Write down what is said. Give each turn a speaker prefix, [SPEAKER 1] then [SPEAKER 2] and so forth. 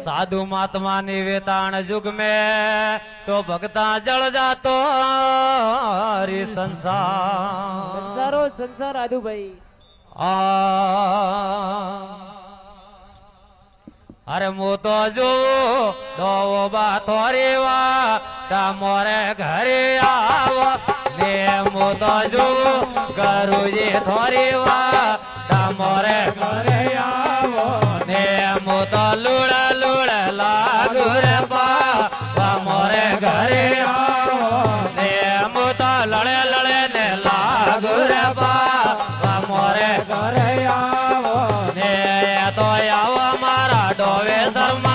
[SPEAKER 1] साधु महात्मा निवेतान युग में तो भक्ता जल जातो हरि संसार
[SPEAKER 2] संसारो संसार आदू भाई
[SPEAKER 1] अरे मु तो जो दो बा थोरी वा मोरे घरे आव ने मु तो जो करू जी थोरी वा मोरे घरे आव ने मु तो लुड़ लुड़ लागू रे बा मोरे घरे आव ने मु तो लड़े लड़े ने लागू रे बा मोरे घरे आव ने तो आव मारा डोवे शर्मा